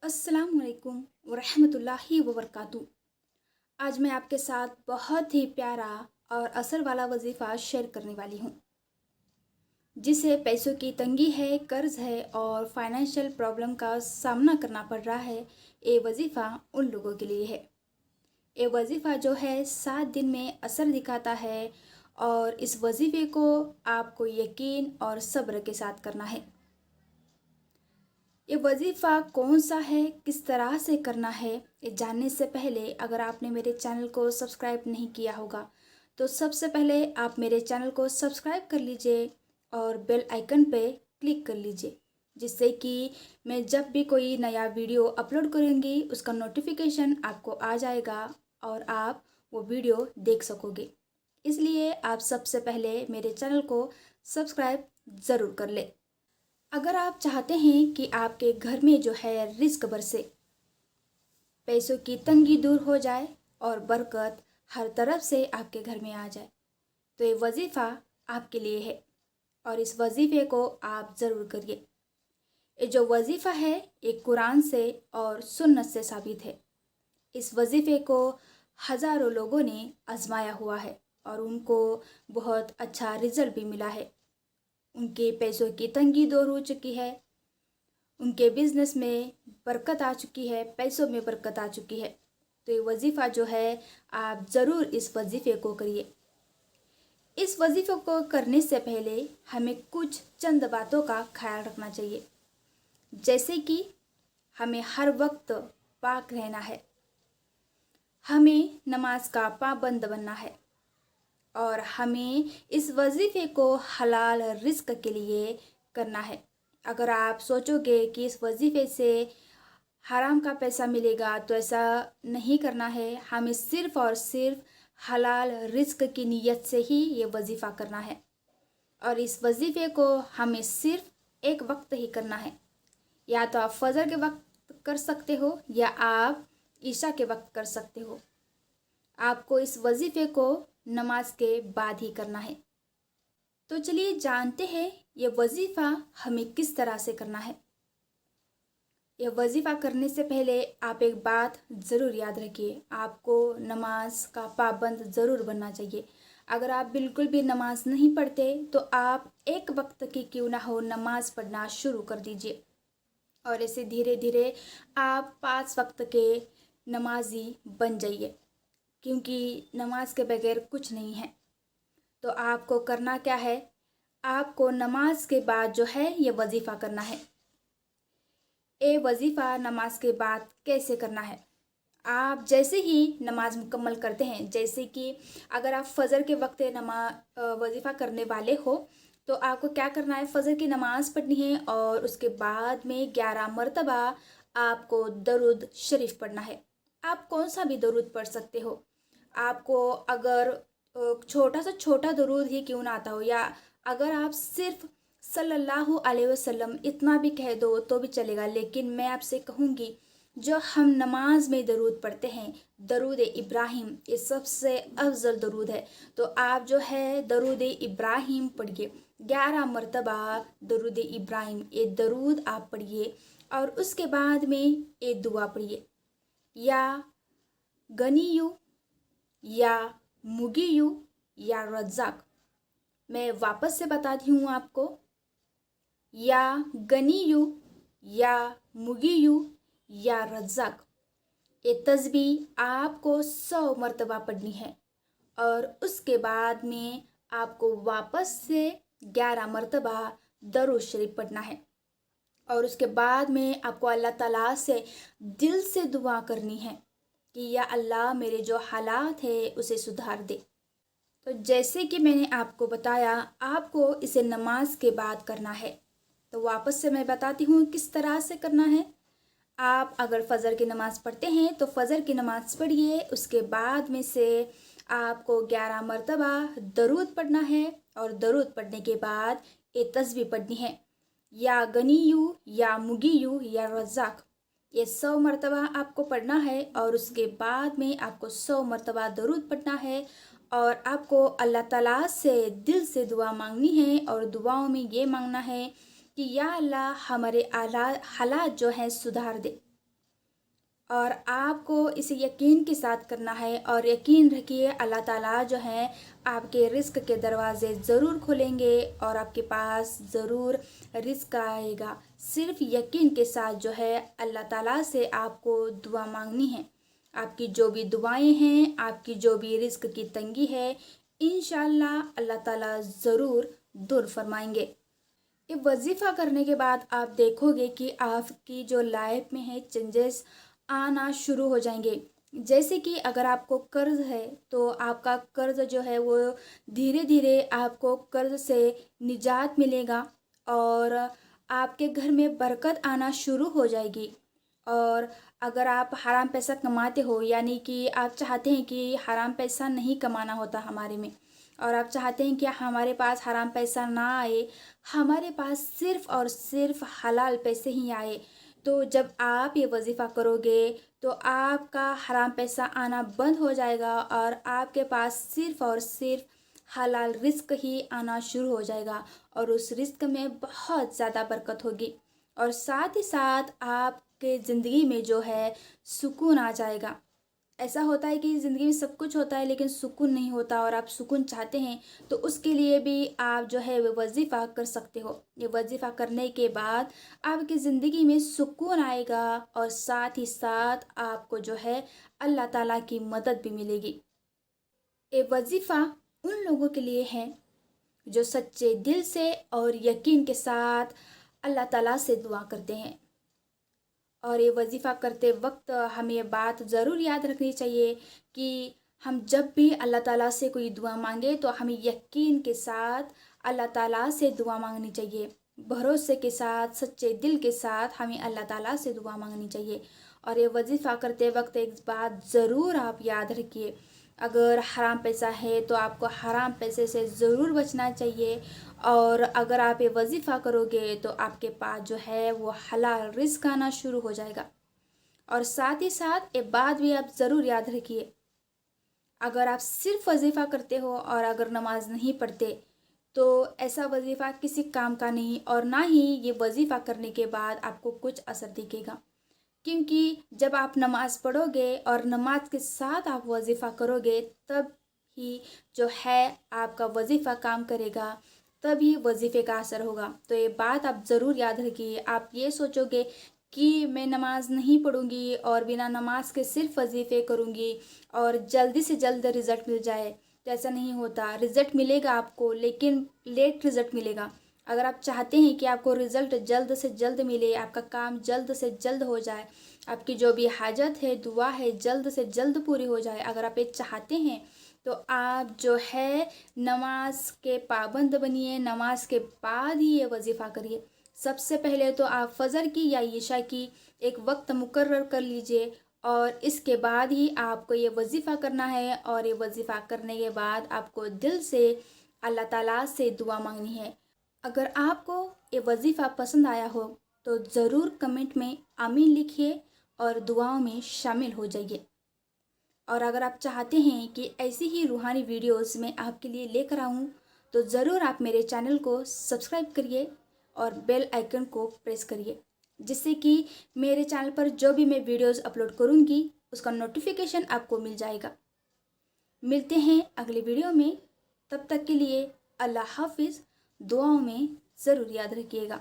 अस्सलाम वालेकुम वरहमतुल्लाहि वबरकातुहू। आज मैं आपके साथ बहुत ही प्यारा और असर वाला वजीफ़ा शेयर करने वाली हूँ। जिसे पैसों की तंगी है, कर्ज़ है और फाइनेंशियल प्रॉब्लम का सामना करना पड़ रहा है, ये वजीफ़ा उन लोगों के लिए है। ये वजीफ़ा जो है 7 दिन में असर दिखाता है और इस वजीफ़े को आपको यकीन और सब्र के साथ करना है। ये वजीफ़ा कौन सा है, किस तरह से करना है, ये जानने से पहले अगर आपने मेरे चैनल को सब्सक्राइब नहीं किया होगा तो सबसे पहले आप मेरे चैनल को सब्सक्राइब कर लीजिए और बेल आइकन पे क्लिक कर लीजिए, जिससे कि मैं जब भी कोई नया वीडियो अपलोड करूँगी उसका नोटिफिकेशन आपको आ जाएगा और आप वो वीडियो देख सकोगे। इसलिए आप सबसे पहले मेरे चैनल को सब्सक्राइब ज़रूर कर ले। अगर आप चाहते हैं कि आपके घर में जो है रिस्क बरसे, पैसों की तंगी दूर हो जाए और बरकत हर तरफ से आपके घर में आ जाए, तो ये वजीफ़ा आपके लिए है और इस वजीफ़े को आप ज़रूर करिए। ये जो वजीफ़ा है ये कुरान से और सुन्नत से साबित है। इस वजीफ़े को हज़ारों लोगों ने आजमाया हुआ है और उनको बहुत अच्छा रिज़ल्ट भी मिला है। उनके पैसों की तंगी दूर हो चुकी है, उनके बिजनेस में बरकत आ चुकी है, पैसों में बरकत आ चुकी है। तो ये वजीफ़ा जो है आप ज़रूर इस वजीफ़े को करिए। इस वजीफ़े को करने से पहले हमें कुछ चंद बातों का ख्याल रखना चाहिए, जैसे कि हमें हर वक्त पाक रहना है, हमें नमाज का पाबंद बनना है और हमें इस वजीफ़े को हलाल रिस्क के लिए करना है। अगर आप सोचोगे कि इस वजीफ़े से हराम का पैसा मिलेगा तो ऐसा नहीं करना है। हमें सिर्फ़ और सिर्फ हलाल रिस्क की नीयत से ही ये वजीफ़ा करना है और इस वजीफ़े को हमें सिर्फ एक वक्त ही करना है। या तो आप फजर के वक्त कर सकते हो या आप ईशा के वक्त कर सकते हो। आपको इस वजीफ़े को नमाज के बाद ही करना है। तो चलिए जानते हैं ये वजीफ़ा हमें किस तरह से करना है। यह वजीफ़ा करने से पहले आप एक बात ज़रूर याद रखिए, आपको नमाज का पाबंद ज़रूर बनना चाहिए। अगर आप बिल्कुल भी नमाज नहीं पढ़ते तो आप एक वक्त की क्यों ना हो नमाज पढ़ना शुरू कर दीजिए और ऐसे धीरे धीरे आप 5 वक्त के नमाजी बन जाइए, क्योंकि नमाज के बगैर कुछ नहीं है। तो आपको करना क्या है, आपको नमाज के बाद जो है ये वजीफ़ा करना है। ये वजीफ़ा नमाज के बाद कैसे करना है, आप जैसे ही नमाज मुकम्मल करते हैं, जैसे कि अगर आप फजर के वक्त वजीफ़ा करने वाले हो तो आपको क्या करना है, फजर की नमाज़ पढ़नी है और उसके बाद में 11 मरतबा आपको दरूद शरीफ पढ़ना है। आप कौन सा भी दरूद पढ़ सकते हो। आपको अगर छोटा सा छोटा दरूद ही क्यों ना आता हो, या अगर आप सिर्फ सल्लल्लाहु अलैहि वसल्लम इतना भी कह दो तो भी चलेगा, लेकिन मैं आपसे कहूँगी जो हम नमाज में दरूद पढ़ते हैं, दरूद इब्राहिम, ये सबसे अफजल दरूद है। तो आप जो है दरूद इब्राहिम पढ़िए, 11 मरतबा दरूद इब्राहिम, ये दरूद आप पढ़िए और उसके बाद में ये दुआ पढ़िए, या गनीयू या मुगीयू या रज़ाक। मैं वापस से बताती हूँ आपको, या गनीयू या मुगीयू या रज़ाक। ये तस्बीह आपको 100 मरतबा पढ़नी है और उसके बाद में आपको वापस से 11 मरतबा दरूद शरीफ पढ़ना है और उसके बाद में आपको अल्लाह ताला से दिल से दुआ करनी है कि या अल्लाह मेरे जो हालात है उसे सुधार दे। तो जैसे कि मैंने आपको बताया, आपको इसे नमाज के बाद करना है। तो वापस से मैं बताती हूँ किस तरह से करना है। आप अगर फ़जर की नमाज़ पढ़ते हैं तो फ़जर की नमाज़ पढ़िए, उसके बाद में से आपको 11 मरतबा दरूद पढ़ना है और दरूद पढ़ने के बाद ये तस्बीह पढ़नी है, या गनीयू या मुगीयू या रज़ाक। ये 100 मरतबा आपको पढ़ना है और उसके बाद में आपको 100 मरतबा दरूद पढ़ना है और आपको अल्लाह ताला से दिल से दुआ मांगनी है और दुआओं में ये मांगना है कि या अल्लाह हमारे हालात जो हैं सुधार दे। اور آپ کو اسے یقین کے ساتھ کرنا ہے، اور یقین رکھیے اللہ تعالیٰ جو ہے آپ کے رزق کے دروازے ضرور کھولیں گے اور آپ کے پاس ضرور رزق آئے گا۔ صرف یقین کے ساتھ جو ہے اللہ تعالیٰ سے آپ کو دعا مانگنی ہے۔ آپ کی جو بھی دعائیں ہیں، آپ کی جو بھی رزق کی تنگی ہے، انشاءاللہ اللہ تعالیٰ ضرور دور فرمائیں گے۔ یہ وظیفہ کرنے کے بعد آپ دیکھو گے کہ آپ کی جو لائف میں ہے چینجز آنا شروع ہو جائیں گے۔ جیسے کہ اگر آپ کو قرض ہے تو آپ کا قرض جو ہے وہ دھیرے دھیرے آپ کو قرض سے نجات ملے گا، اور آپ کے گھر میں برکت آنا شروع ہو جائے گی۔ اور اگر آپ حرام پیسہ کماتے ہو، یعنی کہ آپ چاہتے ہیں کہ حرام پیسہ نہیں کمانا ہوتا ہمارے میں، اور آپ چاہتے ہیں کہ ہمارے پاس حرام پیسہ نہ آئے، ہمارے پاس صرف اور صرف حلال پیسے ہی آئے، تو جب آپ یہ وظیفہ کرو گے تو آپ کا حرام پیسہ آنا بند ہو جائے گا، اور آپ کے پاس صرف اور صرف حلال رزق ہی آنا شروع ہو جائے گا، اور اس رزق میں بہت زیادہ برکت ہوگی، اور ساتھ ہی ساتھ آپ کے زندگی میں جو ہے سکون آ جائے گا۔ ایسا ہوتا ہے کہ زندگی میں سب کچھ ہوتا ہے لیکن سکون نہیں ہوتا، اور آپ سکون چاہتے ہیں تو اس کے لیے بھی آپ جو ہے وہ وظیفہ کر سکتے ہو۔ یہ وظیفہ کرنے کے بعد آپ کی زندگی میں سکون آئے گا، اور ساتھ ہی ساتھ آپ کو جو ہے اللہ تعالیٰ کی مدد بھی ملے گی۔ یہ وظیفہ ان لوگوں کے لیے ہے جو سچے دل سے اور یقین کے ساتھ اللہ تعالیٰ سے دعا کرتے ہیں۔ اور یہ وظیفہ کرتے وقت ہمیں یہ بات ضرور یاد رکھنی چاہیے کہ ہم جب بھی اللہ تعالیٰ سے کوئی دعا مانگے تو ہمیں یقین کے ساتھ اللہ تعالیٰ سے دعا مانگنی چاہیے، بھروسے کے ساتھ، سچے دل کے ساتھ ہمیں اللہ تعالیٰ سے دعا مانگنی چاہیے۔ اور یہ وظیفہ کرتے وقت ایک بات ضرور آپ یاد رکھیے، اگر حرام پیسہ ہے تو آپ کو حرام پیسے سے ضرور بچنا چاہیے، اور اگر آپ یہ وظیفہ کرو گے تو آپ کے پاس جو ہے وہ حلال رزق آنا شروع ہو جائے گا۔ اور ساتھ ہی ساتھ ایک بات بھی آپ ضرور یاد رکھیے، اگر آپ صرف وظیفہ کرتے ہو اور اگر نماز نہیں پڑھتے تو ایسا وظیفہ کسی کام کا نہیں، اور نہ ہی یہ وظیفہ کرنے کے بعد آپ کو کچھ اثر دکھے گا، کیونکہ جب آپ نماز پڑھو گے اور نماز کے ساتھ آپ وظیفہ کرو گے تب ہی جو ہے آپ کا وظیفہ کام کرے گا، تبھی وظیفے کا اثر ہوگا۔ تو یہ بات آپ ضرور یاد رکھیے۔ آپ یہ سوچو گے کہ میں نماز نہیں پڑھوں گی اور بنا نماز کے صرف وظیفے کروں گی اور جلدی سے جلد رزلٹ مل جائے، تو ایسا نہیں ہوتا۔ رزلٹ ملے گا آپ کو، لیکن لیٹ رزلٹ ملے گا۔ اگر آپ چاہتے ہیں کہ آپ کو رزلٹ جلد سے جلد ملے، آپ کا کام جلد سے جلد ہو جائے، آپ کی جو بھی حاجت ہے، دعا ہے، جلد سے جلد پوری ہو جائے، اگر آپ یہ چاہتے ہیں تو آپ جو ہے نماز کے پابند بنیے، نماز کے بعد ہی یہ وظیفہ کریے۔ سب سے پہلے تو آپ فجر کی یا عشاء کی ایک وقت مقرر کر لیجئے، اور اس کے بعد ہی آپ کو یہ وظیفہ کرنا ہے، اور یہ وظیفہ کرنے کے بعد آپ کو دل سے اللہ تعالیٰ سے دعا مانگنی ہے۔ اگر آپ کو یہ وظیفہ پسند آیا ہو تو ضرور کمنٹ میں آمین لکھیے اور دعاؤں میں شامل ہو جائیے۔ اور اگر آپ چاہتے ہیں کہ ایسی ہی روحانی ویڈیوز میں آپ کے لیے لے کر آؤں تو ضرور آپ میرے چینل کو سبسکرائب کریے اور بیل آئیکن کو پریس کریے، جس سے کہ میرے چینل پر جو بھی میں ویڈیوز اپلوڈ کروں گی اس کا نوٹیفیکیشن آپ کو مل جائے گا۔ ملتے ہیں اگلی ویڈیو میں، تب تک کے لیے اللہ حافظ۔ دعاؤں میں ضرور یاد رکھیے گا۔